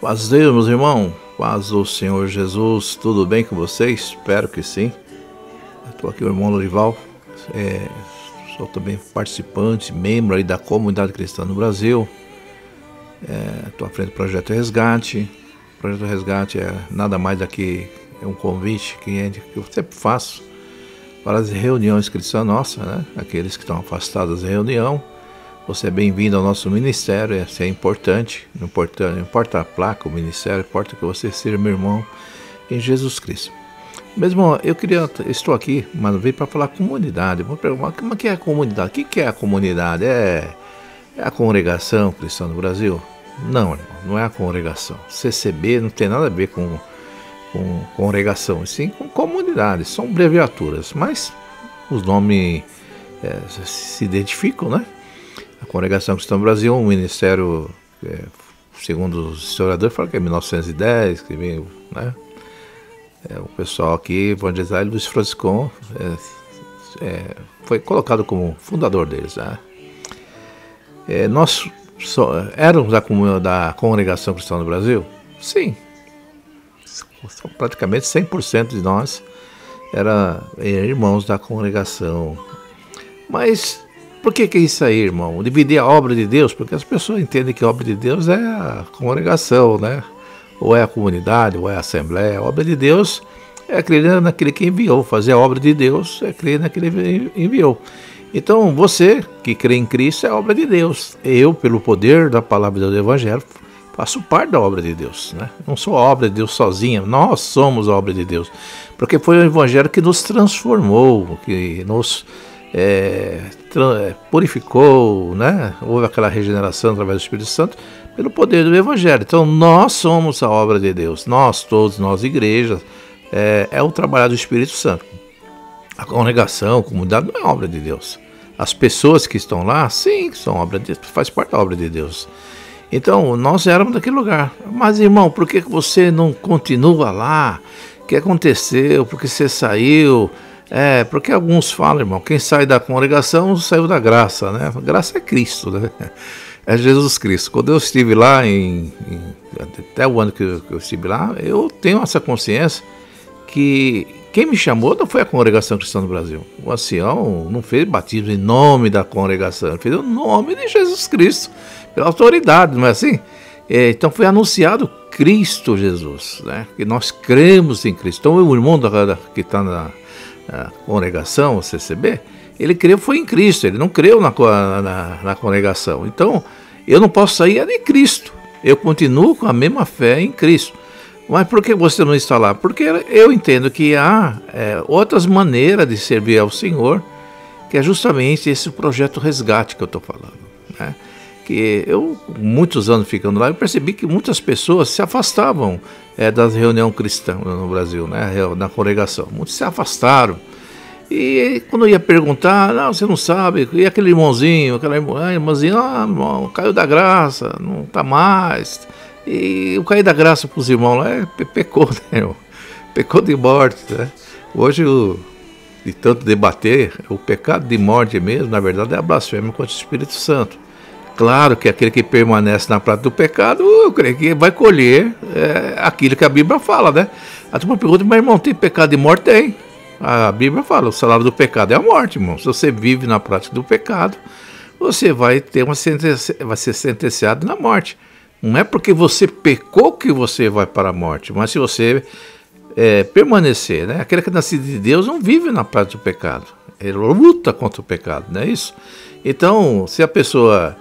Paz de Deus, meus irmãos, paz do Senhor Jesus, tudo bem com vocês? Espero que sim. Estou aqui, o irmão Lorival, sou também participante, membro aí da comunidade cristã no Brasil. Estou à frente do Projeto Resgate. O Projeto Resgate é nada mais do que um convite que eu sempre faço para as reuniões cristãs nossas, né? Aqueles que estão afastados da reunião. Você é bem-vindo ao nosso ministério, isso é importante, não importa a placa, o ministério, importa que você seja meu irmão em Jesus Cristo. Mesmo estou aqui, mas veio para falar comunidade. Vou perguntar, como que é a comunidade? O que é a comunidade? É a congregação cristã do Brasil? Não, irmão, não é a congregação. CCB não tem nada a ver com congregação, sim com comunidade, são abreviaturas, mas os nomes se identificam, né? A Congregação Cristã do Brasil, um ministério, segundo os historiadores, falam que é 1910, que veio, né? O pessoal aqui, evangelizar, Luiz Francisco, foi colocado como fundador deles, né? Nós éramos da Congregação Cristã do Brasil? Sim. Praticamente 100% de nós eram irmãos da congregação. Mas por que é isso aí, irmão? Dividir a obra de Deus? Porque as pessoas entendem que a obra de Deus é a congregação, né? Ou é a comunidade, ou é a assembleia. A obra de Deus é crer naquele que enviou. Fazer a obra de Deus é crer naquele que enviou. Então, você que crê em Cristo é a obra de Deus. Eu, pelo poder da palavra do Evangelho, faço parte da obra de Deus, né? Não sou a obra de Deus sozinha, nós somos a obra de Deus. Porque foi o Evangelho que nos transformou, que nos purificou, né? Houve aquela regeneração através do Espírito Santo pelo poder do Evangelho. Então nós somos a obra de Deus, nós igrejas, é o trabalho do Espírito Santo. A congregação, a comunidade não é obra de Deus. As pessoas que estão lá, sim, são obra de Deus, faz parte da obra de Deus. Então nós éramos daquele lugar. Mas irmão, por que você não continua lá? O que aconteceu? Por que você saiu? Porque alguns falam, irmão, quem sai da congregação saiu da graça, né? A graça é Cristo, né? É Jesus Cristo. Quando eu estive lá, até o ano que eu estive lá, eu tenho essa consciência que quem me chamou não foi a Congregação Cristã do Brasil. O ancião não fez batismo em nome da congregação, ele fez o nome de Jesus Cristo, pela autoridade, não é assim? Então foi anunciado Cristo Jesus, né? Que nós cremos em Cristo. Então o irmão que está na congregação, o CCB, ele creu foi em Cristo, ele não creu na congregação. Então, eu não posso sair de Cristo, eu continuo com a mesma fé em Cristo. Mas por que você não está lá? Porque eu entendo que há outras maneiras de servir ao Senhor, que é justamente esse projeto Resgate que eu estou falando, né? Que eu, muitos anos ficando lá, eu percebi que muitas pessoas se afastavam das reuniões cristãs no Brasil, né, na congregação. Muitos se afastaram. E quando eu ia perguntar, não, você não sabe, e aquele irmãozinho, aquela irmãzinha, irmão, caiu da graça, não está mais. E o cair da graça para os irmãos lá pecou, né, irmão? Pecou de morte, né? Hoje, de tanto debater, o pecado de morte mesmo, na verdade, é a blasfêmia contra o Espírito Santo. Claro que aquele que permanece na prática do pecado, eu creio que vai colher aquilo que a Bíblia fala, né? A turma pergunta, mas irmão, tem pecado de morte? Tem. A Bíblia fala, o salário do pecado é a morte, irmão. Se você vive na prática do pecado, você vai ser sentenciado na morte. Não é porque você pecou que você vai para a morte, mas se você permanecer, né? Aquele que é nascido de Deus não vive na prática do pecado. Ele luta contra o pecado, não é isso? Então, se a pessoa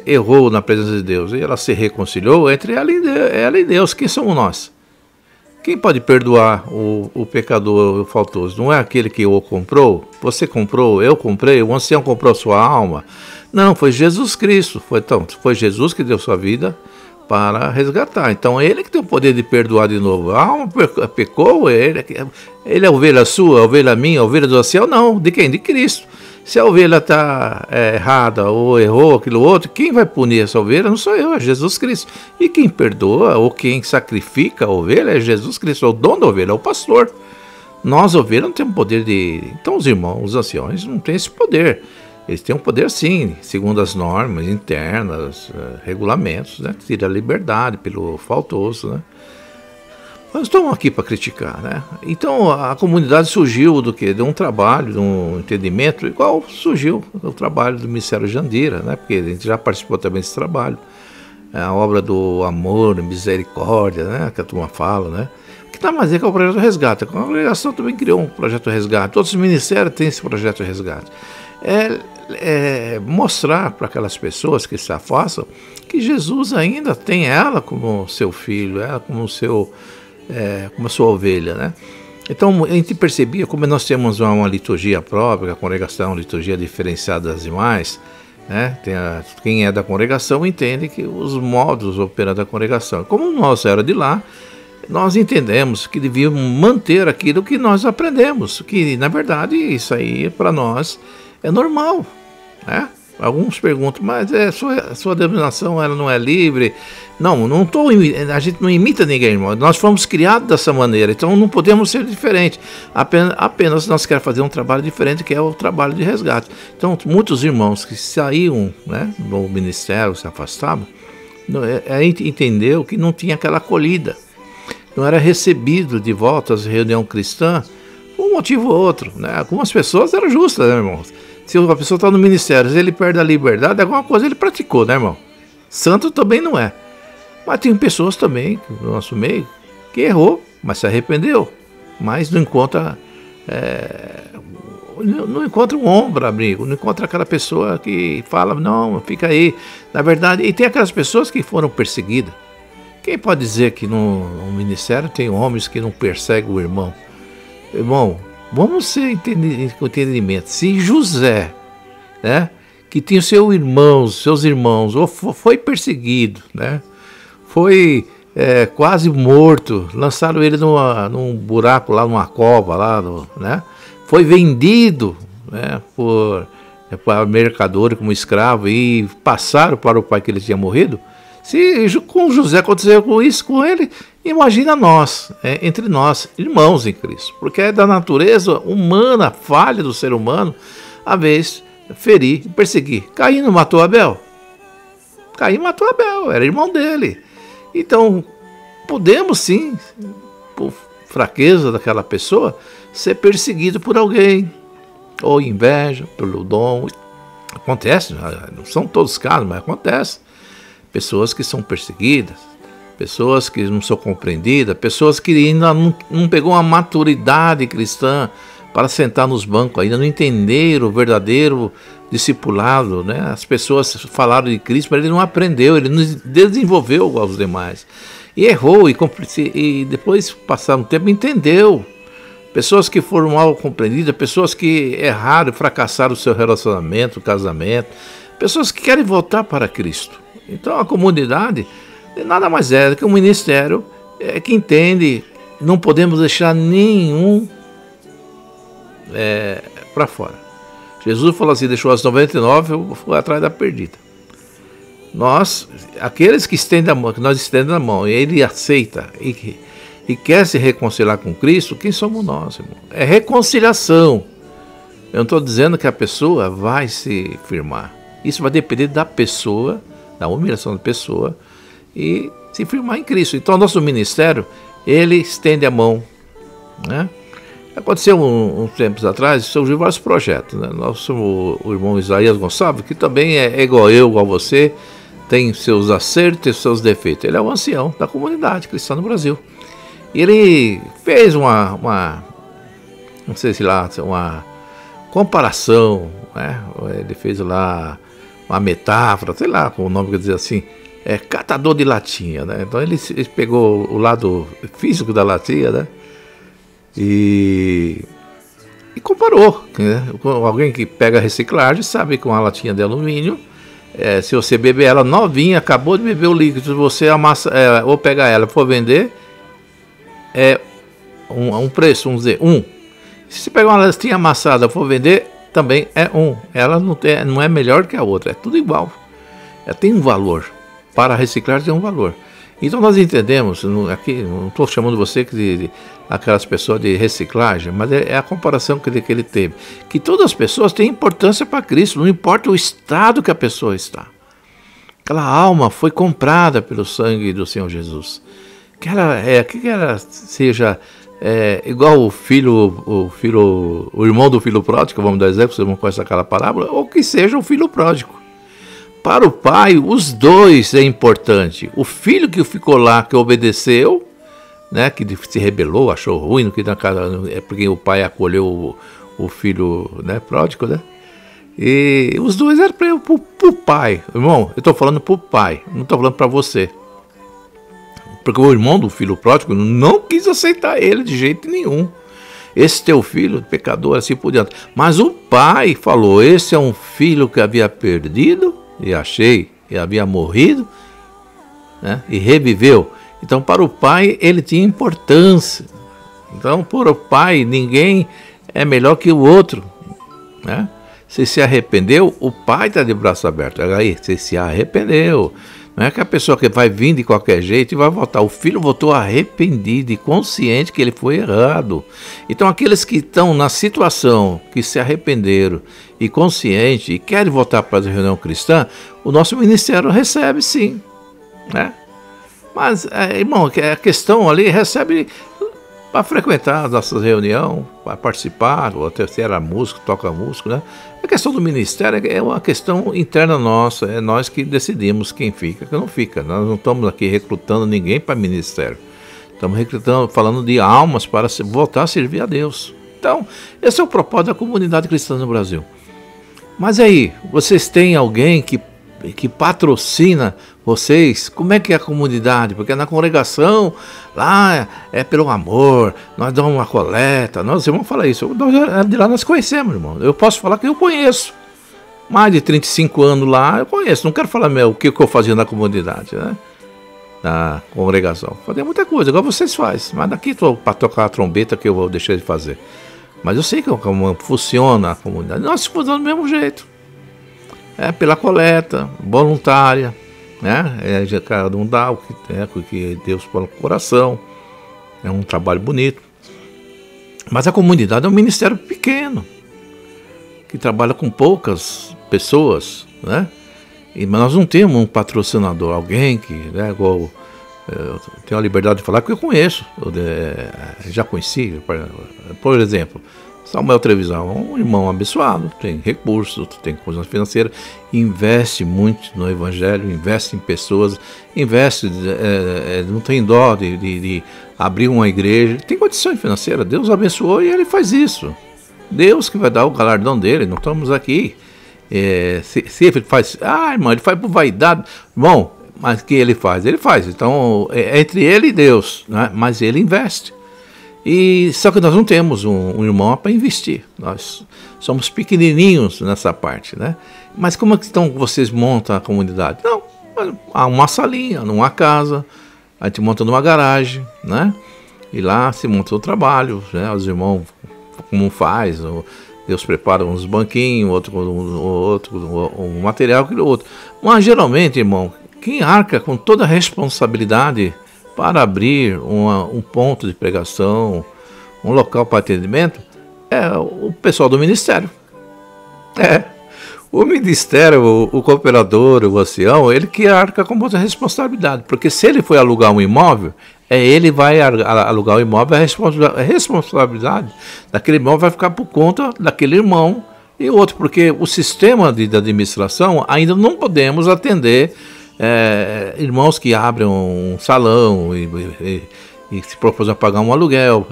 errou na presença de Deus e ela se reconciliou, entre ela e Deus, quem somos nós? Quem pode perdoar o pecador, o faltoso? Não é aquele que o comprou? Você comprou, eu comprei, o ancião comprou a sua alma? Não, foi Jesus Cristo. Foi Jesus que deu sua vida para resgatar. Então, ele que tem o poder de perdoar de novo. A alma pecou, ele é a ovelha sua, a ovelha minha, a ovelha do ancião? Não, de quem? De Cristo. Se a ovelha está errada ou errou aquilo outro, quem vai punir essa ovelha não sou eu, é Jesus Cristo. E quem perdoa ou quem sacrifica a ovelha é Jesus Cristo, é o dono da ovelha, é o pastor. Nós, ovelhas, não temos poder de... Então os irmãos, os anciões, não têm esse poder. Eles têm um poder sim, segundo as normas internas, regulamentos, né? Tira a liberdade pelo faltoso, né? Nós estamos aqui para criticar, né? Então a comunidade surgiu do quê? De um trabalho, de um entendimento, igual surgiu o trabalho do Ministério Jandira, né? Porque a gente já participou também desse trabalho. A obra do amor, misericórdia, né? Que a turma fala, né? Que nada mais é que é o projeto Resgate. A congregação também criou um projeto Resgate. Todos os ministérios têm esse projeto Resgate. Mostrar para aquelas pessoas que se afastam que Jesus ainda tem ela como seu filho, ela como a sua ovelha, né? Então a gente percebia como nós temos uma liturgia própria, a congregação, uma liturgia diferenciada das demais, né? Quem é da congregação entende que os modos operantes da congregação. Como nós era de lá, nós entendemos que devíamos manter aquilo que nós aprendemos, que na verdade isso aí para nós é normal, né? Alguns perguntam, mas sua denominação ela não é livre? Não, a gente não imita ninguém, irmão. Nós fomos criados dessa maneira, então não podemos ser diferentes. Apenas nós queremos fazer um trabalho diferente, que é o trabalho de resgate. Então, muitos irmãos que saíam, né, do ministério, se afastavam, entendeu que não tinha aquela acolhida. Não era recebido de volta às reuniões cristãs por um motivo ou outro, né? Algumas pessoas eram justas, né, irmãos? Se a pessoa está no ministério, se ele perde a liberdade, alguma coisa ele praticou, né, irmão? Santo também não é. Mas tem pessoas também, no nosso meio, que errou, mas se arrependeu. Mas não encontra um ombro amigo, não encontra aquela pessoa que fala, não, fica aí. Na verdade, e tem aquelas pessoas que foram perseguidas. Quem pode dizer que no ministério tem homens que não perseguem o irmão? Irmão, vamos ser entendimento. Se José, né, que tinha seus irmãos, ou foi perseguido, né, foi quase morto, lançaram ele num buraco lá, numa cova lá, né, foi vendido, né, para mercador como escravo e passaram para o pai que ele tinha morrido. Se com José aconteceu com isso com ele, imagina nós, entre nós, irmãos em Cristo. Porque é da natureza humana, falha do ser humano, a vez ferir, perseguir. Caim não matou Abel? Caim matou Abel, era irmão dele. Então, podemos sim, por fraqueza daquela pessoa, ser perseguido por alguém. Ou inveja, pelo dom. Acontece, não são todos os casos, mas acontece. Pessoas que são perseguidas, pessoas que não são compreendidas, pessoas que ainda não pegou uma maturidade cristã para sentar nos bancos, ainda não entenderam o verdadeiro discipulado, né? As pessoas falaram de Cristo, mas ele não aprendeu, ele não desenvolveu igual aos demais. E errou, e depois, passado um tempo, entendeu. Pessoas que foram mal compreendidas, pessoas que erraram, fracassaram o seu relacionamento, o casamento, pessoas que querem voltar para Cristo. Então a comunidade nada mais é do que um ministério que entende, não podemos deixar nenhum para fora. Jesus falou assim, deixou as 99, eu fui atrás da perdida. Nós, aqueles que estendem a mão, que nós estendemos a mão, e ele aceita e quer se reconciliar com Cristo, quem somos nós, irmão? É reconciliação. Eu não estou dizendo que a pessoa vai se firmar. Isso vai depender da pessoa, da humilhação da pessoa e se firmar em Cristo. Então, o nosso ministério, ele estende a mão, né? Aconteceu uns tempos atrás, surgiu vários projetos, né? O irmão Isaías Gonçalves, que também é igual eu, igual você, tem seus acertos e seus defeitos. Ele é o ancião da comunidade cristã no Brasil. E ele fez uma não sei se lá, uma comparação, né? Ele fez lá uma metáfora, sei lá como o nome quer dizer assim, catador de latinha, né? Então ele pegou o lado físico da latinha, né? E comparou, né? Com alguém que pega reciclagem sabe que uma latinha de alumínio, se você beber ela novinha, acabou de beber o líquido, se você amassa, ou pegar ela e for vender, um preço, vamos dizer, 1. Se você pegar uma latinha amassada e for vender, também é 1. Ela não é melhor que a outra, é tudo igual. Tem um valor. Para reciclar tem um valor. Então nós entendemos, aqui não estou chamando você de aquelas pessoas de reciclagem, mas é a comparação que ele teve, que todas as pessoas têm importância para Cristo, não importa o estado que a pessoa está. Aquela alma foi comprada pelo sangue do Senhor Jesus. Que ela seja igual o irmão do filho pródigo, vamos dar exemplo, vocês vão conhecer aquela parábola, ou que seja o filho pródigo. Para o pai, os dois é importante. O filho que ficou lá, que obedeceu, né, que se rebelou, achou ruim, é porque o pai acolheu o filho, né, pródigo, né? E os dois eram para o pai. Irmão, eu estou falando para o pai, não estou falando para você. Porque o irmão do filho pródigo não quis aceitar ele de jeito nenhum. Esse teu filho, pecador, assim por diante. Mas o pai falou, esse é um filho que havia perdido, e achei, e havia morrido, né, e reviveu. Então, para o pai, ele tinha importância. Então, para o pai, ninguém é melhor que o outro, né? Se arrependeu, o pai está de braço aberto. Aí, você se arrependeu. Não é que a pessoa que vai vir de qualquer jeito e vai voltar. O filho voltou arrependido e consciente que ele foi errado. Então, aqueles que estão na situação, que se arrependeram e consciente e querem voltar para a reunião cristã, o nosso ministério recebe sim, né? Mas, irmão, a questão ali recebe para frequentar a nossa reunião, para participar, ou até se era músico, toca músico, né? A questão do ministério é uma questão interna nossa, é nós que decidimos quem fica, quem não fica. Nós não estamos aqui recrutando ninguém para ministério. Estamos recrutando, falando de almas para voltar a servir a Deus. Então, esse é o propósito da comunidade cristã no Brasil. Mas aí, vocês têm alguém que patrocina vocês? Como é que é a comunidade? Porque na congregação, lá é pelo amor, nós damos uma coleta, nós vamos falar isso. De lá nós conhecemos, irmão. Eu posso falar que eu conheço. Mais de 35 anos lá, eu conheço. Não quero falar o que eu fazia na comunidade, né? Na congregação. Fazia muita coisa, igual vocês fazem. Mas daqui para tocar a trombeta que eu vou deixar de fazer. Mas eu sei como funciona a comunidade. Nós fazemos do mesmo jeito. Pela coleta, voluntária, né? Cada um dá o que Deus põe no coração. É um trabalho bonito. Mas a comunidade é um ministério pequeno, que trabalha com poucas pessoas, né? Mas nós não temos um patrocinador, alguém que, né, igual, eu tenho a liberdade de falar porque eu conheço, já conheci, por exemplo, Samuel Trevisan, um irmão abençoado, tem recursos, tem coisas financeiras, investe muito no evangelho, investe em pessoas, investe, não tem dó de abrir uma igreja, tem condições financeiras, Deus abençoou e ele faz isso. Deus que vai dar o galardão dele, não estamos aqui. Se ele faz, irmão, ele faz por vaidade, irmão, mas o que ele faz? Ele faz, então é entre ele e Deus, né? Mas ele investe. Só que nós não temos um irmão para investir, nós somos pequenininhos nessa parte, né? Mas como é que vocês montam a comunidade? Não, há uma salinha, numa casa, a gente monta numa garagem, né? E lá se monta o trabalho, né? Os irmãos, como faz, Deus prepara uns banquinhos, um material, aquele outro. Mas geralmente, irmão, quem arca com toda a responsabilidade para abrir um ponto de pregação, um local para atendimento, é o pessoal do ministério. O ministério, o cooperador, o ancião, ele que arca com muita responsabilidade, porque se ele for alugar um imóvel, ele vai alugar o imóvel, a responsabilidade daquele imóvel vai ficar por conta daquele irmão e outro, porque o sistema de administração ainda não podemos atender irmãos que abrem um salão e se propõem a pagar um aluguel.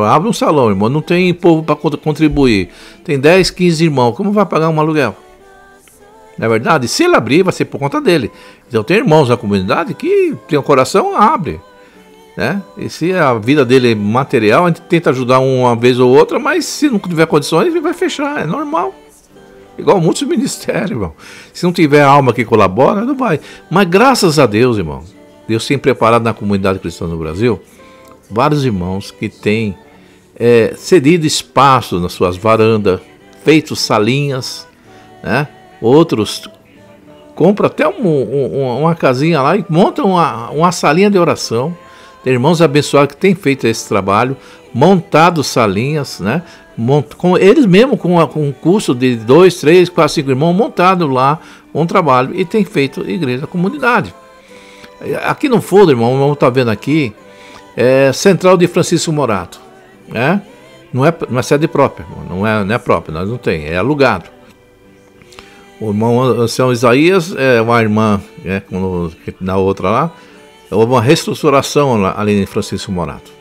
Abre um salão, irmão, não tem povo para contribuir, tem 10, 15 irmãos, como vai pagar um aluguel? Na verdade, se ele abrir, vai ser por conta dele. Então tem irmãos na comunidade que tem o coração, abre, né? E se a vida dele é material, a gente tenta ajudar uma vez ou outra, mas se não tiver condições, ele vai fechar, é normal. Igual muitos ministérios, irmão. Se não tiver alma que colabora, não vai. Mas graças a Deus, irmão, Deus tem preparado na comunidade cristã no Brasil vários irmãos que têm cedido espaço nas suas varandas, feito salinhas, né? Outros compra até uma casinha lá e monta uma salinha de oração. Tem irmãos abençoados que têm feito esse trabalho, montado salinhas, né? Com eles mesmos, com um curso de 2, 3, 4, 5 irmãos, montado lá um trabalho e tem feito igreja da comunidade. Aqui no Folder, irmão, vamos estar vendo aqui, é Central de Francisco Morato, né? Não é sede própria, não é própria, nós não tem, é alugado. O irmão Ancião Isaías é uma irmã, né, na outra lá, houve uma reestruturação ali em Francisco Morato.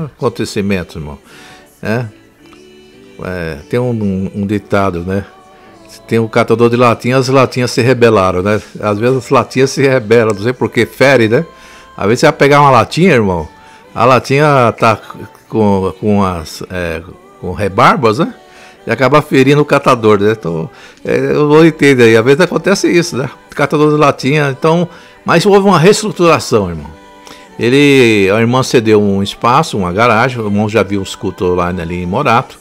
Acontecimentos, irmão. Tem um ditado, né? Tem um catador de latinhas, as latinhas se rebelaram, né? Às vezes as latinhas se rebelam, não sei porque, fere, né? Às vezes você vai pegar uma latinha, irmão, a latinha tá com rebarbas, né? E acaba ferindo o catador, né? Então, eu não entendo aí. Às vezes acontece isso, né? Catador de latinha, então... Mas houve uma reestruturação, irmão. A irmã cedeu um espaço, uma garagem, o irmão já viu os cultos lá ali em Morato,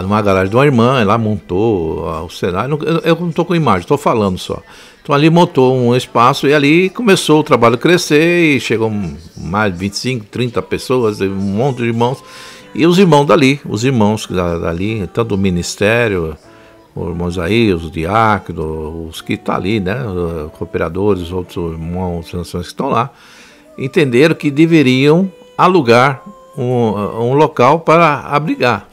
numa garagem de uma irmã, ela montou o cenário, eu não estou com imagem, estou falando só. Então ali montou um espaço e ali começou o trabalho a crescer e chegou mais de 25, 30 pessoas, um monte de irmãos. E os irmãos dali, tanto do ministério, os irmãos aí, os diáconos, os que estão ali, né, os cooperadores, os outros irmãos, as nações que estão lá, entenderam que deveriam alugar um local para abrigar.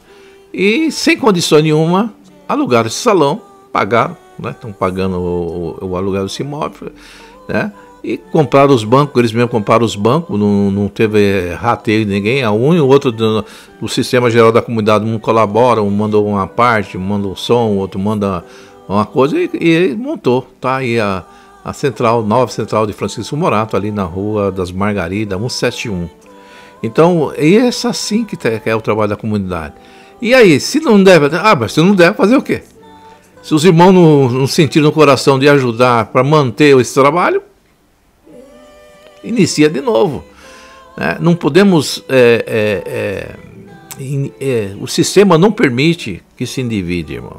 E sem condição nenhuma, alugaram esse salão, pagaram, né, estão pagando o aluguel desse imóvel, né, e compraram os bancos, eles mesmos compraram os bancos, não teve rateio de ninguém, um e o outro do sistema geral da comunidade, um colabora, um manda uma parte, um manda um som, o outro manda uma coisa, e montou, tá aí a nova central de Francisco Morato, ali na Rua das Margaridas, 171. Então, é assim que é o trabalho da comunidade. E aí, se não deve, mas se não deve, fazer o quê? Se os irmãos não sentiram no coração de ajudar para manter esse trabalho, inicia de novo, né? Não podemos, o sistema não permite que se individe, irmão.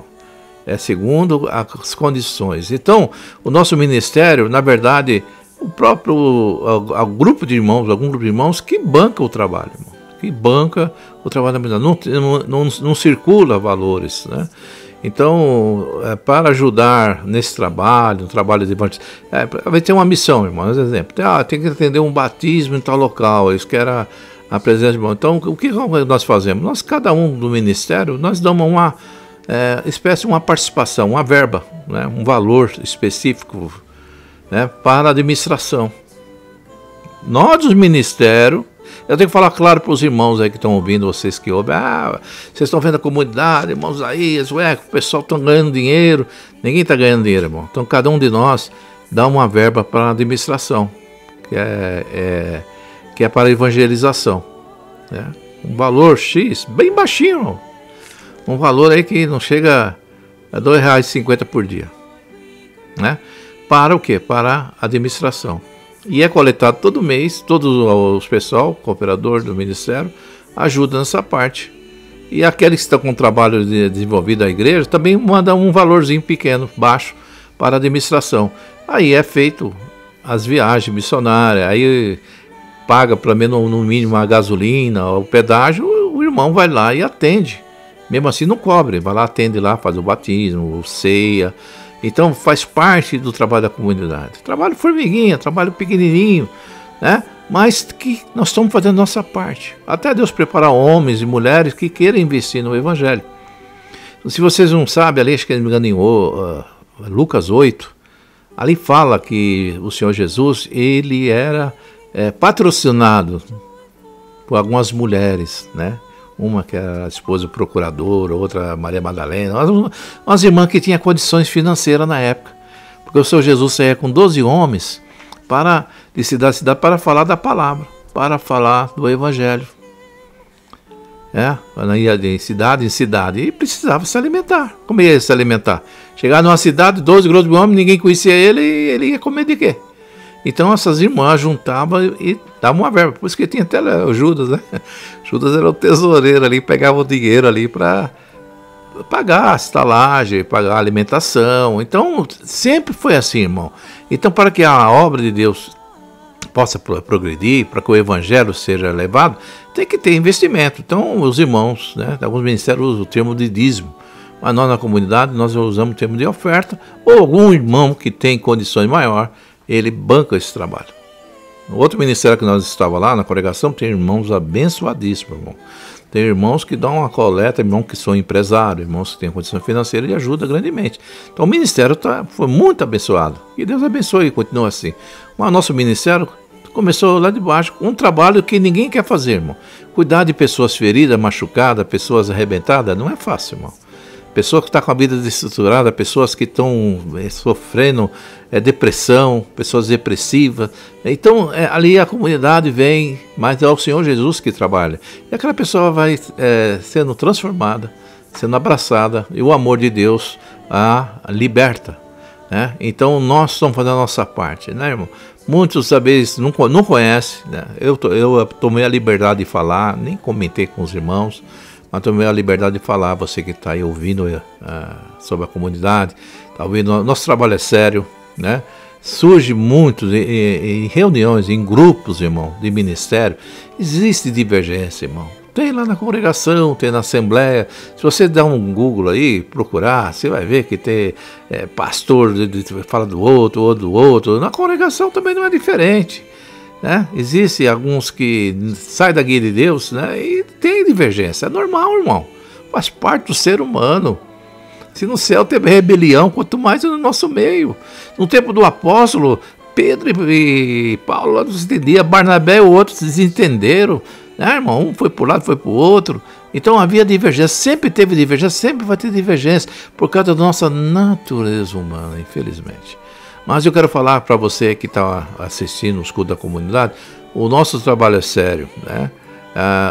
Segundo as condições. Então, o nosso ministério, na verdade, algum grupo de irmãos que banca o trabalho, irmão, que banca o trabalho da comunidade, não circula valores, né? Então, para ajudar nesse trabalho, no trabalho de evangelismo, vai ter uma missão, irmão, por exemplo, tem que atender um batismo em tal local, isso que era a presença de irmão. Então, o que nós fazemos? Nós, cada um do ministério, nós damos uma espécie, uma participação, uma verba, né, um valor específico, né, para a administração. Nós, os ministérios, eu tenho que falar claro para os irmãos aí que estão ouvindo, vocês que ouvem, vocês estão vendo a comunidade, irmãos aí, o pessoal está ganhando dinheiro. Ninguém está ganhando dinheiro, irmão. Então cada um de nós dá uma verba para a administração, que é para a evangelização, né? Um valor X, bem baixinho, irmão. Um valor aí que não chega a R$ 2,50 por dia, né? Para o quê? Para a administração. E é coletado todo mês, todos os pessoal, cooperador do ministério, ajuda nessa parte. E aqueles que estão com o trabalho desenvolvido à igreja também mandam um valorzinho pequeno, baixo, para a administração. Aí é feito as viagens missionárias, aí paga pelo menos no mínimo a gasolina, o pedágio, o irmão vai lá e atende. Mesmo assim não cobre, vai lá, atende lá, faz o batismo, o ceia. Então faz parte do trabalho da comunidade. Trabalho formiguinha, trabalho pequenininho, né? Mas que nós estamos fazendo nossa parte. Até Deus preparar homens e mulheres que queiram investir no Evangelho. Se vocês não sabem, ali acho que me engano em Lucas 8, ali fala que o Senhor Jesus, ele era patrocinado por algumas mulheres, né? Uma que era a esposa do procurador, outra Maria Madalena, umas irmãs que tinham condições financeiras na época. Porque o Senhor Jesus saía com 12 homens de cidade a cidade para falar da palavra, para falar do Evangelho. Ia de cidade em cidade e precisava se alimentar. Como ia se alimentar? Chegar numa cidade, 12 grupos de homens, ninguém conhecia ele, e ele ia comer de quê? Então essas irmãs juntavam e davam uma verba. Por isso que tinha até o Judas, né? Judas era o tesoureiro ali, pegava o dinheiro ali para pagar a estalagem, pagar a alimentação. Então, sempre foi assim, irmão. Então, para que a obra de Deus possa progredir, para que o evangelho seja levado, tem que ter investimento. Então, os irmãos, né, alguns ministérios usam o termo de dízimo, mas nós na comunidade, nós usamos o termo de oferta, ou algum irmão que tem condições maiores, ele banca esse trabalho. No outro ministério que nós estávamos lá, na congregação, tem irmãos abençoadíssimos, irmão. Tem irmãos que dão uma coleta, irmãos que são empresários, irmãos que têm condição financeira e ajudam grandemente. Então o ministério foi muito abençoado. E Deus abençoe e continua assim. Mas nosso ministério começou lá de baixo, um trabalho que ninguém quer fazer, irmão. Cuidar de pessoas feridas, machucadas, pessoas arrebentadas, não é fácil, irmão. Pessoas que estão com a vida desestruturada, pessoas que estão sofrendo depressão, pessoas depressivas. Então, ali a comunidade vem, mas é o Senhor Jesus que trabalha. E aquela pessoa vai sendo transformada, sendo abraçada, e o amor de Deus a liberta. Né? Então, nós estamos fazendo a nossa parte, né, irmão? Muitos, talvez, não conhecem. Né? Eu tomei a liberdade de falar, nem comentei com os irmãos, mas tomei a liberdade de falar, você que está aí ouvindo sobre a comunidade, tá ouvindo, nosso trabalho é sério, né? Surge muito em reuniões, em grupos, irmão, de ministério, existe divergência, irmão. Tem lá na congregação, tem na assembleia. Se você der um Google aí, procurar, você vai ver que tem pastor fala do outro, ou do outro. Na congregação também não é diferente. Né? Existem alguns que saem da guia de Deus, né? E tem divergência. É normal, irmão. Faz parte do ser humano. Se no céu teve rebelião, quanto mais no nosso meio. No tempo do apóstolo, Pedro e Paulo não se entendiam. Barnabé e o outro se desentenderam. Né, irmão? Um foi para um lado, foi para o outro. Então havia divergência. Sempre teve divergência, sempre vai ter divergência. Por causa da nossa natureza humana, infelizmente. Mas eu quero falar para você que está assistindo os cultos da comunidade, o nosso trabalho é sério, né?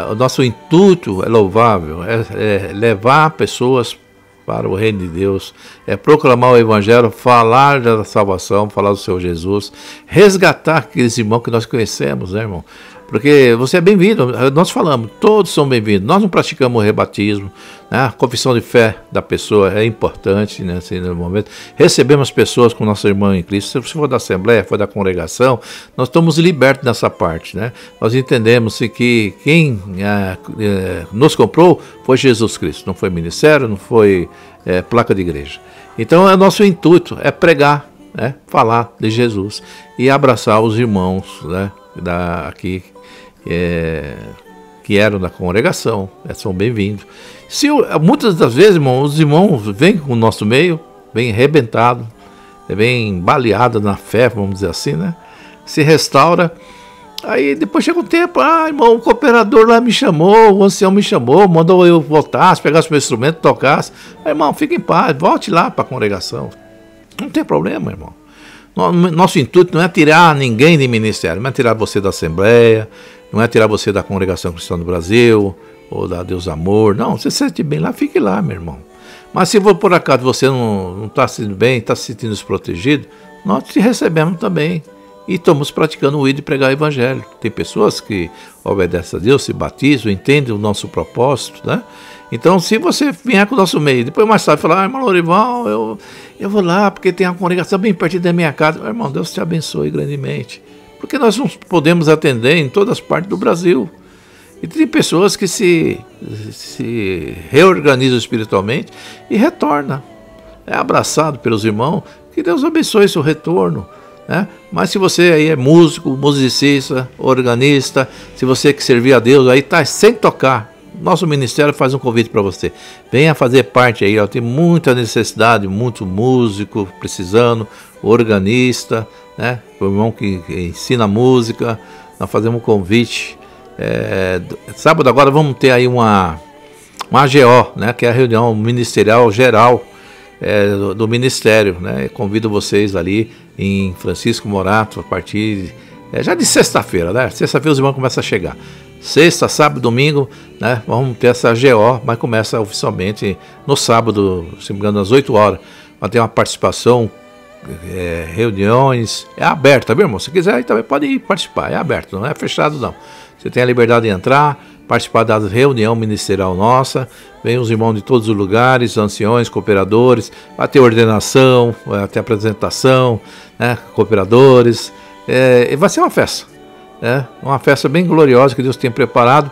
O nosso intuito é louvável, é levar pessoas para o reino de Deus, é proclamar o evangelho, falar da salvação, falar do Senhor Jesus, resgatar aqueles irmãos que nós conhecemos, né, irmão? Porque você é bem-vindo, nós falamos, todos são bem-vindos, nós não praticamos o rebatismo, né? A confissão de fé da pessoa é importante, né, assim, no momento. Recebemos pessoas com nossa irmã em Cristo, se for da Assembleia, for da congregação, nós estamos libertos nessa parte, né? Nós entendemos que quem nos comprou foi Jesus Cristo, não foi ministério, não foi placa de igreja. Então, o nosso intuito é pregar, né, falar de Jesus e abraçar os irmãos, né, aqui que eram da congregação, são bem-vindos. Muitas das vezes, irmão, os irmãos vêm com o nosso meio, vêm arrebentados, vêm baleados na fé, vamos dizer assim, né? Se restaura. Aí depois chega um tempo, irmão, o cooperador lá me chamou, o ancião me chamou, mandou eu voltasse, pegasse meu instrumento, tocasse. Aí, irmão, fique em paz, volte lá para a congregação. Não tem problema, irmão. Nosso intuito não é tirar ninguém de ministério, não é tirar você da Assembleia, não é tirar você da Congregação Cristã do Brasil, ou da Deus Amor. Não, você se sente bem lá, fique lá, meu irmão. Mas se por acaso você não está se sentindo bem, está se sentindo desprotegido, nós te recebemos também. E estamos praticando o ir de pregar o evangelho. Tem pessoas que obedecem a Deus, se batizam, entendem o nosso propósito, né? Então, se você vier com o nosso meio, depois mais tarde falar, irmão Lorival, eu vou lá porque tem uma congregação bem pertinho da minha casa. Irmão, Deus te abençoe grandemente. Porque nós não podemos atender em todas as partes do Brasil. E tem pessoas que se reorganizam espiritualmente e retornam. É abraçado pelos irmãos. Que Deus abençoe seu retorno. Né? Mas se você aí é músico, musicista, organista, se você que servir a Deus, aí está sem tocar, nosso ministério faz um convite para você. Venha fazer parte aí, ó, tem muita necessidade, muito músico precisando, organista, né? O irmão que ensina música, nós fazemos um convite. Sábado agora vamos ter aí uma AGO, né? Que é a reunião ministerial geral do ministério, né? Convido vocês ali em Francisco Morato a partir já de sexta-feira, né? Sexta-feira os irmãos começam a chegar. Sexta, sábado, domingo, né? Vamos ter essa GO, mas começa oficialmente no sábado, se não me engano, às 8 horas. Vai ter uma participação, reuniões, é aberto, tá bem, irmão? Se quiser, aí também pode ir participar, é aberto, não é fechado não. Você tem a liberdade de entrar, participar da reunião ministerial nossa. Vem os irmãos de todos os lugares, anciões, cooperadores, vai ter ordenação, vai ter apresentação, né, cooperadores. Vai ser uma festa, né, uma festa bem gloriosa que Deus tem preparado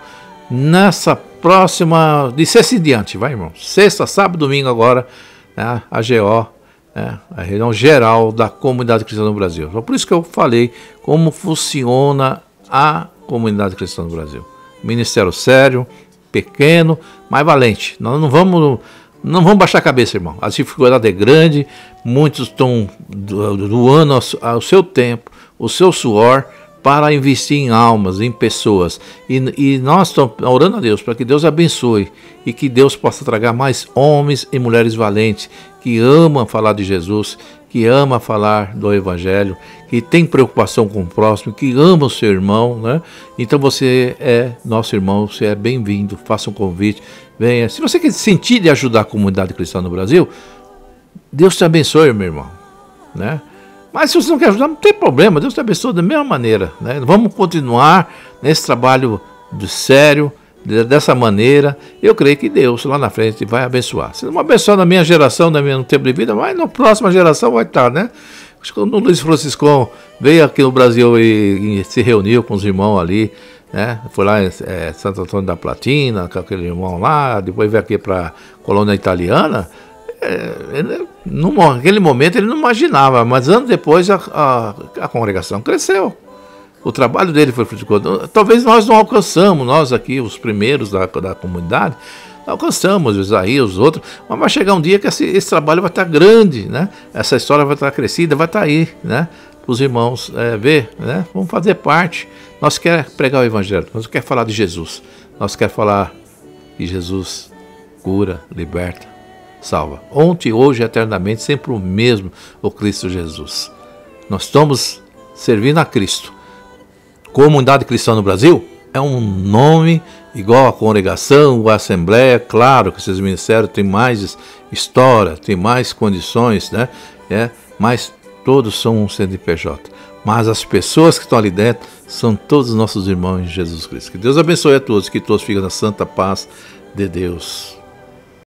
nessa próxima, de sexta em diante, vai, irmão. Sexta, sábado, domingo agora, né, a GO, a reunião geral da comunidade cristã no Brasil. Por isso que eu falei como funciona a comunidade cristã no Brasil. Ministério sério, pequeno, mas valente. Nós não vamos baixar a cabeça, irmão. A dificuldade é grande, muitos estão doando o seu tempo, o seu suor, para investir em almas, em pessoas. E nós estamos orando a Deus para que Deus abençoe e que Deus possa tragar mais homens e mulheres valentes que amam falar de Jesus, que amam falar do Evangelho, que tem preocupação com o próximo, que ama o seu irmão, né? Então você é nosso irmão, você é bem-vindo, faça um convite, venha. Se você quer sentir de ajudar a comunidade cristã no Brasil, Deus te abençoe, meu irmão, né? Mas se você não quer ajudar, não tem problema, Deus te abençoe da mesma maneira, né? Vamos continuar nesse trabalho sério, dessa maneira. Eu creio que Deus lá na frente vai abençoar. Se não abençoar na minha geração, no tempo de vida, mas na próxima geração vai estar, né? Acho que quando o Luiz Francisco veio aqui no Brasil e se reuniu com os irmãos ali, né? Foi lá em Santo Antônio da Platina, com aquele irmão lá, depois veio aqui para a colônia italiana. Naquele momento ele não imaginava, mas anos depois a congregação cresceu. O trabalho dele foi frutificado. Talvez nós não alcançamos, nós aqui, os primeiros da comunidade, alcançamos, Isaías, os outros, mas vai chegar um dia que esse trabalho vai estar grande, né? Essa história vai estar crescida, vai estar aí, né? Para os irmãos ver, né? Vamos fazer parte. Nós queremos pregar o Evangelho, nós queremos falar de Jesus, nós queremos falar que Jesus cura, liberta, salva. Ontem, hoje, eternamente, sempre o mesmo, o Cristo Jesus. Nós estamos servindo a Cristo. Comunidade Cristã no Brasil é um nome igual a congregação, a assembleia. Claro que esses ministérios têm mais história, têm mais condições, né? Mas todos são um CNPJ. Mas as pessoas que estão ali dentro são todos nossos irmãos em Jesus Cristo. Que Deus abençoe a todos, que todos fiquem na santa paz de Deus.